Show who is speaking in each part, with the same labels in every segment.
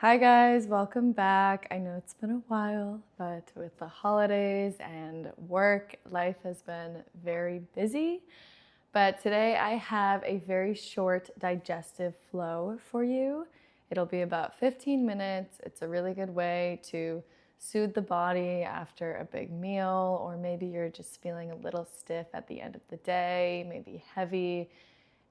Speaker 1: Hi guys, welcome back. I know it's been a while, but with the holidays and work, life has been very busy. But today I have a very short digestive flow for you. It'll be about 15 minutes. It's a really good way to soothe the body after a big meal, or maybe you're just feeling a little stiff at the end of the day, maybe heavy.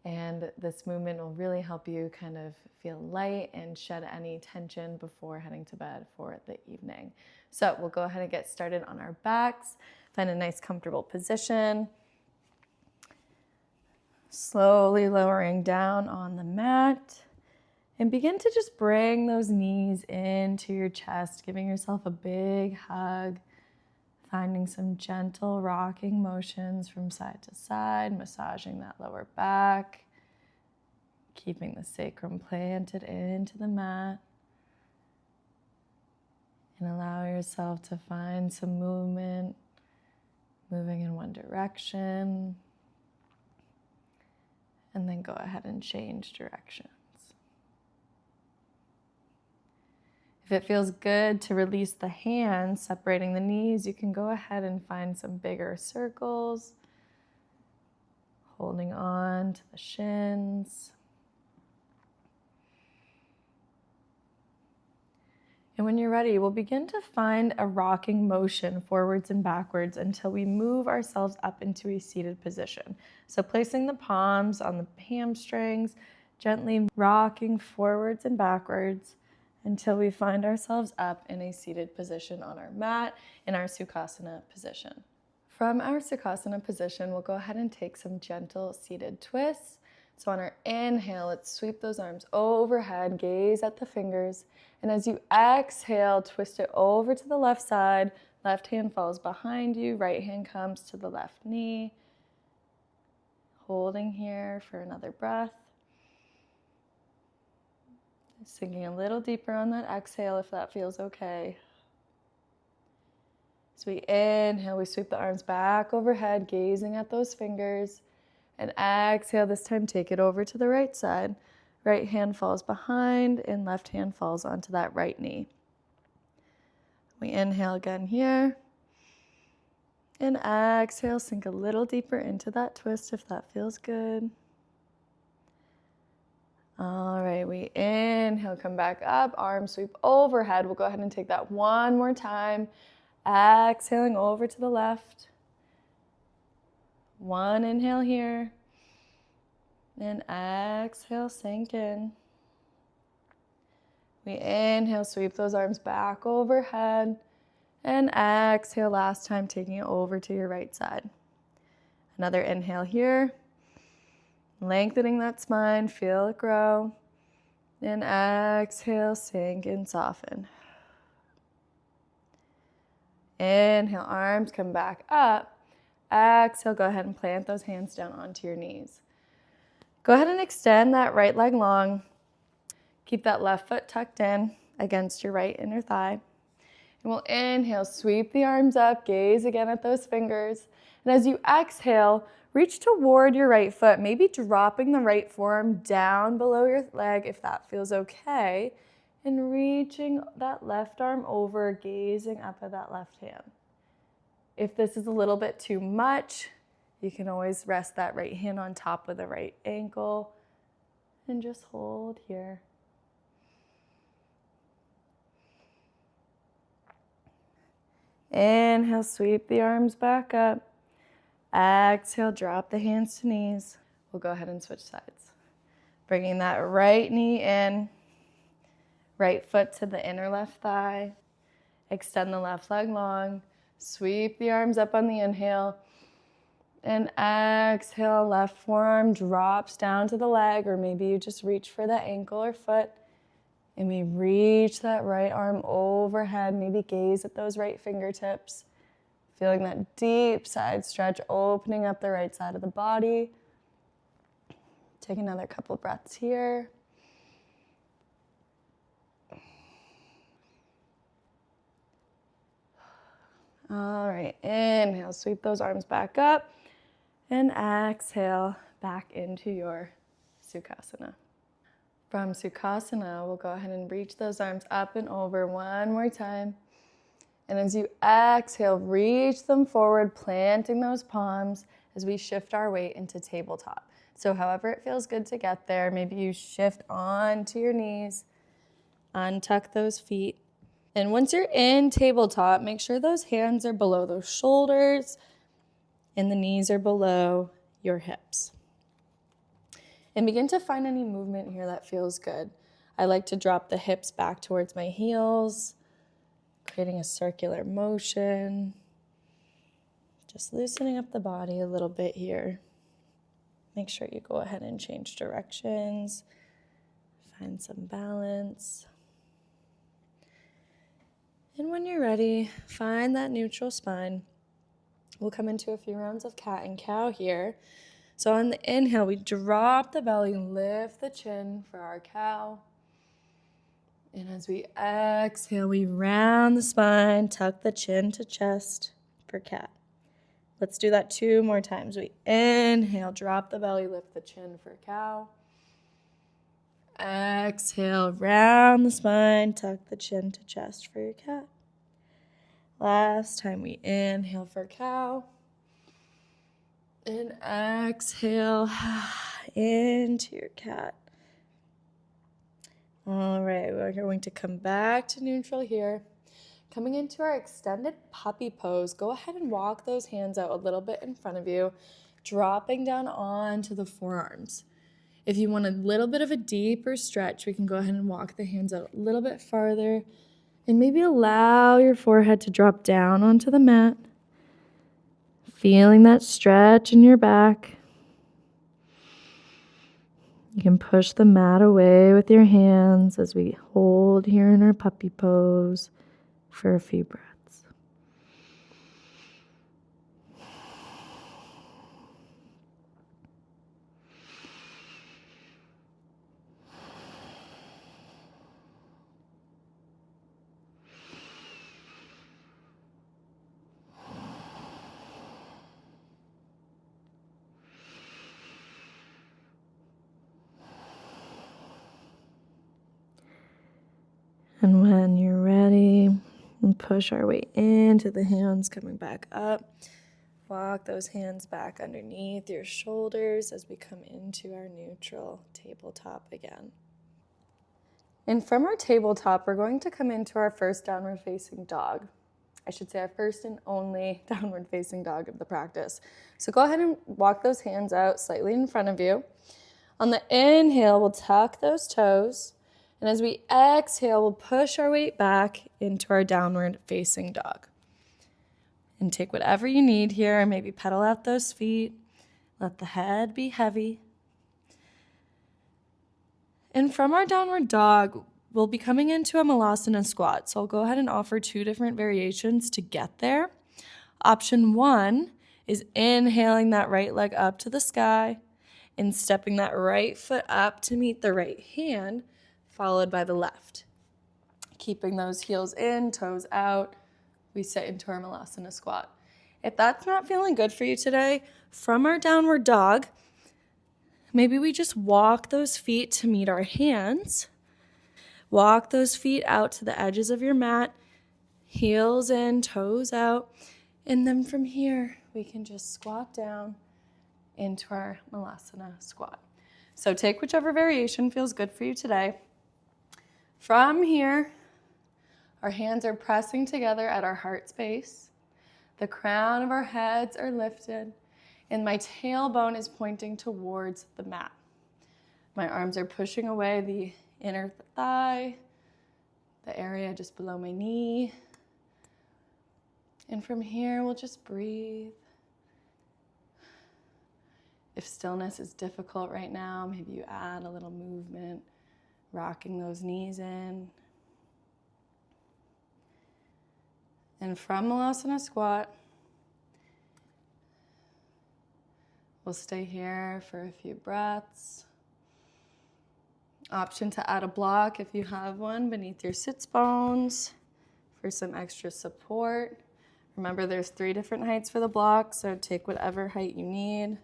Speaker 1: And this movement will really help you kind of feel light and shed any tension before heading to bed for the evening. So we'll go ahead and get started on our backs. Find a nice comfortable position. Slowly lowering down on the mat. And begin to just bring those knees into your chest, giving yourself a big hug. Finding some gentle rocking motions from side to side, massaging that lower back, keeping the sacrum planted into the mat, and allow yourself to find some movement, moving in one direction, and then go ahead and change directions. If it feels good to release the hands, separating the knees, you can go ahead and find some bigger circles, holding on to the shins. And when you're ready, we'll begin to find a rocking motion forwards and backwards until we move ourselves up into a seated position. So placing the palms on the hamstrings, gently rocking forwards and backwards until we find ourselves up in a seated position on our mat in our Sukhasana position. From our Sukhasana position, we'll go ahead and take some gentle seated twists. So on our inhale, let's sweep those arms overhead, gaze at the fingers. And as you exhale, twist it over to the left side. Left hand falls behind you, right hand comes to the left knee. Holding here for another breath. Sinking a little deeper on that exhale if that feels okay. As we inhale, we sweep the arms back overhead, gazing at those fingers. And exhale, this time take it over to the right side. Right hand falls behind and left hand falls onto that right knee. We inhale again here. And exhale, sink a little deeper into that twist if that feels good. All right, we inhale, come back up, arms sweep overhead. We'll go ahead and take that one more time. Exhaling over to the left. One inhale here. And exhale, sink in. We inhale, sweep those arms back overhead. And exhale, last time, taking it over to your right side. Another inhale here. Lengthening that spine, feel it grow. And exhale, sink and soften. Inhale, arms come back up. Exhale, go ahead and plant those hands down onto your knees. Go ahead and extend that right leg long. Keep that left foot tucked in against your right inner thigh. And we'll inhale, sweep the arms up, gaze again at those fingers. And as you exhale, reach toward your right foot, maybe dropping the right forearm down below your leg if that feels okay, and reaching that left arm over, gazing up at that left hand. If this is a little bit too much, you can always rest that right hand on top of the right ankle and just hold here. Inhale, sweep the arms back up. Exhale, drop the hands to knees. We'll go ahead and switch sides. Bringing that right knee in, right foot to the inner left thigh. Extend the left leg long. Sweep the arms up on the inhale. And exhale, left forearm drops down to the leg, or maybe you just reach for the ankle or foot. And we reach that right arm overhead, maybe gaze at those right fingertips. Feeling that deep side stretch, opening up the right side of the body. Take another couple breaths here. All right, inhale, sweep those arms back up. And exhale, back into your Sukhasana. From Sukhasana, we'll go ahead and reach those arms up and over one more time. And as you exhale, reach them forward, planting those palms as we shift our weight into tabletop. So however it feels good to get there, maybe you shift onto your knees, untuck those feet. And once you're in tabletop, make sure those hands are below those shoulders and the knees are below your hips. And begin to find any movement here that feels good. I like to drop the hips back towards my heels, creating a circular motion. Just loosening up the body a little bit here. Make sure you go ahead and change directions. Find some balance. And when you're ready, find that neutral spine. We'll come into a few rounds of cat and cow here. So on the inhale, we drop the belly, lift the chin for our cow. And as we exhale, we round the spine, tuck the chin to chest for cat. Let's do that 2 more times. We inhale, drop the belly, lift the chin for cow. Exhale, round the spine, tuck the chin to chest for your cat. Last time, we inhale for cow. And exhale into your cat. All right, we're going to come back to neutral here. Coming into our extended puppy pose, go ahead and walk those hands out a little bit in front of you, dropping down onto the forearms. If you want a little bit of a deeper stretch, we can go ahead and walk the hands out a little bit farther and maybe allow your forehead to drop down onto the mat, feeling that stretch in your back. You can push the mat away with your hands as we hold here in our puppy pose for a few breaths. And when you're ready, we'll push our way into the hands, coming back up. Walk those hands back underneath your shoulders as we come into our neutral tabletop again. And from our tabletop, we're going to come into our first downward facing dog. I should say our first and only downward facing dog of the practice. So go ahead and walk those hands out slightly in front of you. On the inhale, we'll tuck those toes. And as we exhale, we'll push our weight back into our downward facing dog. And take whatever you need here, maybe pedal out those feet. Let the head be heavy. And from our downward dog, we'll be coming into a malasana squat. So I'll go ahead and offer 2 different variations to get there. Option 1 is inhaling that right leg up to the sky and stepping that right foot up to meet the right hand, followed by the left. Keeping those heels in, toes out, we sit into our malasana squat. If that's not feeling good for you today, from our downward dog, maybe we just walk those feet to meet our hands. Walk those feet out to the edges of your mat, heels in, toes out. And then from here, we can just squat down into our malasana squat. So take whichever variation feels good for you today. From here, our hands are pressing together at our heart space. The crown of our heads are lifted, and my tailbone is pointing towards the mat. My arms are pushing away the inner thigh, the area just below my knee. And from here, we'll just breathe. If stillness is difficult right now, maybe you add a little movement, rocking those knees in. And from Malasana Squat, we'll stay here for a few breaths. Option to add a block if you have one beneath your sits bones for some extra support. Remember, there's 3 different heights for the block, so take whatever height you need.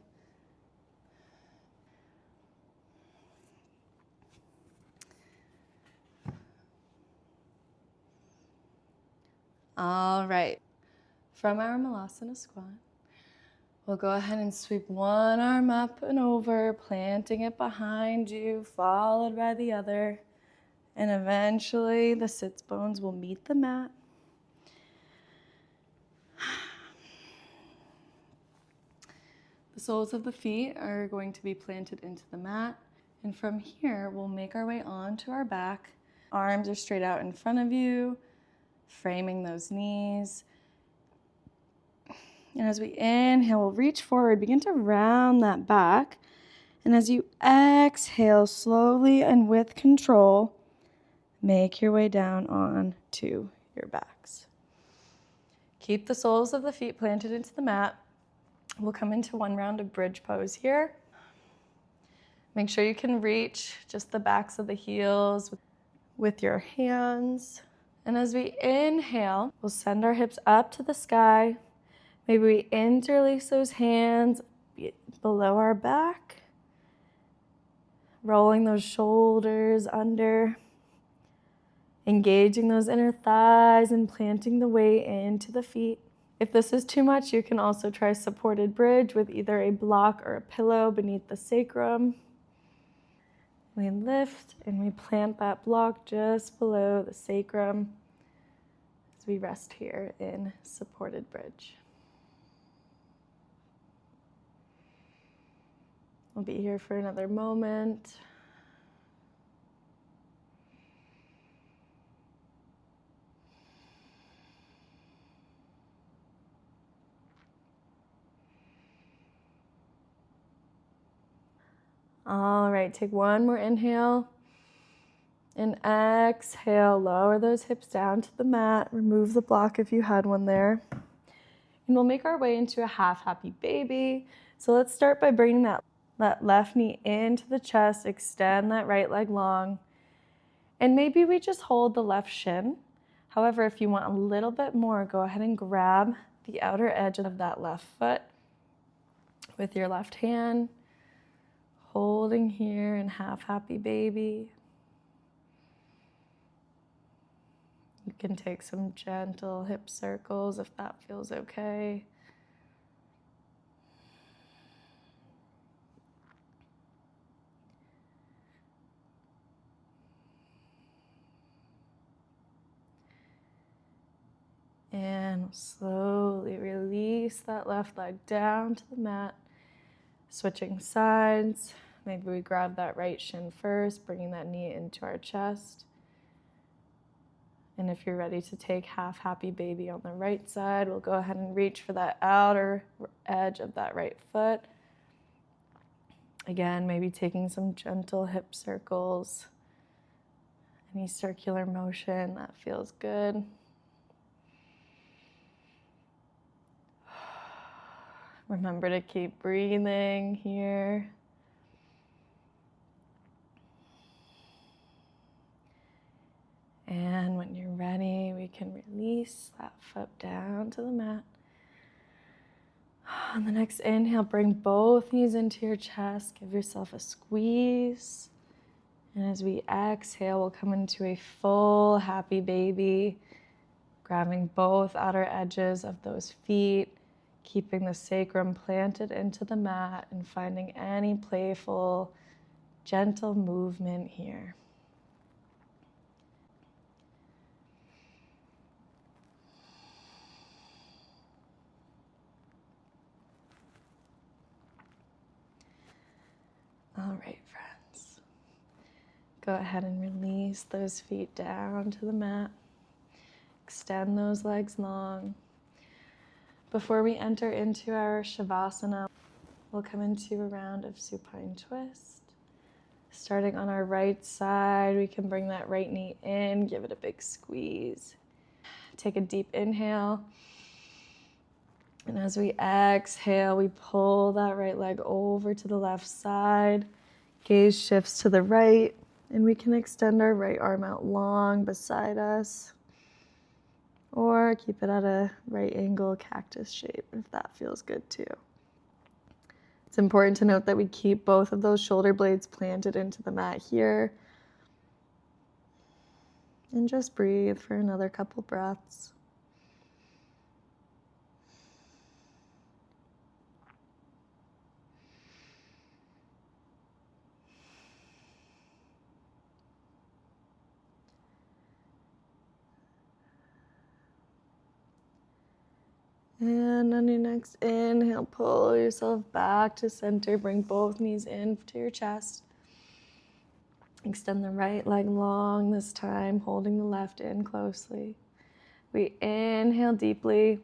Speaker 1: All right, from our Malasana squat, we'll go ahead and sweep one arm up and over, planting it behind you, followed by the other. And eventually the sits bones will meet the mat. The soles of the feet are going to be planted into the mat. And from here, we'll make our way onto our back. Arms are straight out in front of you, framing those knees. And as we inhale, we'll reach forward, begin to round that back. And as you exhale slowly and with control, make your way down onto your backs. Keep the soles of the feet planted into the mat. We'll come into one round of bridge pose here. Make sure you can reach just the backs of the heels with your hands. And as we inhale, we'll send our hips up to the sky. Maybe we interlace those hands below our back, rolling those shoulders under, engaging those inner thighs and planting the weight into the feet. If this is too much, you can also try supported bridge with either a block or a pillow beneath the sacrum. We lift and we plant that block just below the sacrum as we rest here in supported bridge. We'll be here for another moment. All right, take one more inhale and exhale. Lower those hips down to the mat. Remove the block if you had one there. And we'll make our way into a half happy baby. So let's start by bringing that left knee into the chest, extend that right leg long. And maybe we just hold the left shin. However, if you want a little bit more, go ahead and grab the outer edge of that left foot with your left hand. Holding here in half happy baby. You can take some gentle hip circles if that feels okay. And slowly release that left leg down to the mat. Switching sides. Maybe we grab that right shin first, bringing that knee into our chest. And if you're ready to take half happy baby on the right side, we'll go ahead and reach for that outer edge of that right foot. Again, maybe taking some gentle hip circles. Any circular motion that feels good. Remember to keep breathing here. And when you're ready, we can release that foot down to the mat. On the next inhale, bring both knees into your chest. Give yourself a squeeze. And as we exhale, we'll come into a full happy baby, grabbing both outer edges of those feet, keeping the sacrum planted into the mat and finding any playful, gentle movement here. All right, friends. Go ahead and release those feet down to the mat. Extend those legs long. Before we enter into our Shavasana, we'll come into a round of supine twist. Starting on our right side, we can bring that right knee in, give it a big squeeze. Take a deep inhale. And as we exhale, we pull that right leg over to the left side. Gaze shifts to the right, and we can extend our right arm out long beside us. Or keep it at a right angle cactus shape if that feels good too. It's important to note that we keep both of those shoulder blades planted into the mat here. And just breathe for another couple breaths. And on your next inhale, pull yourself back to center. Bring both knees in to your chest. Extend the right leg long this time, holding the left in closely. We inhale deeply.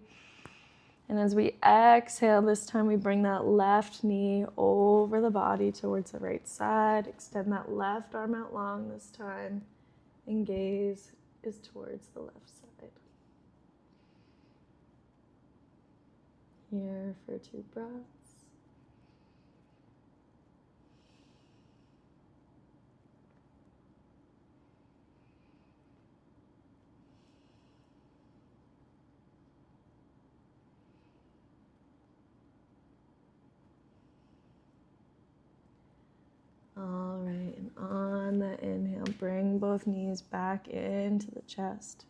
Speaker 1: And as we exhale, this time we bring that left knee over the body towards the right side. Extend that left arm out long this time. And gaze is towards the left side. Here for 2 breaths. All right, and on the inhale, bring both knees back into the chest.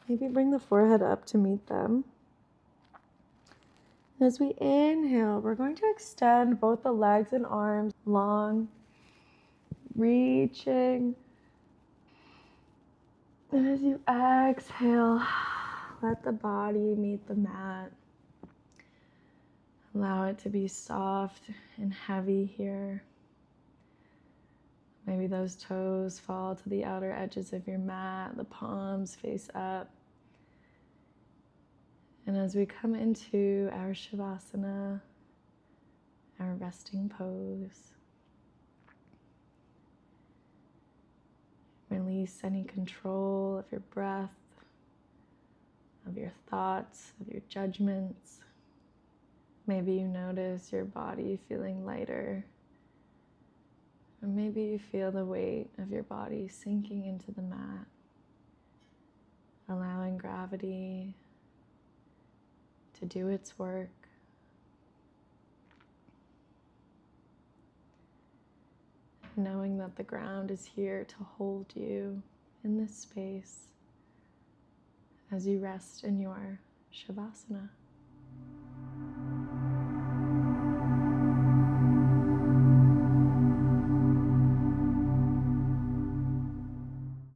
Speaker 1: Maybe bring the forehead up to meet them. As we inhale, we're going to extend both the legs and arms long, reaching. And as you exhale, let the body meet the mat. Allow it to be soft and heavy here. Maybe those toes fall to the outer edges of your mat, the palms face up. And as we come into our Shavasana, our resting pose, release any control of your breath, of your thoughts, of your judgments. Maybe you notice your body feeling lighter, or maybe you feel the weight of your body sinking into the mat, allowing gravity to do its work. Knowing that the ground is here to hold you in this space as you rest in your Shavasana.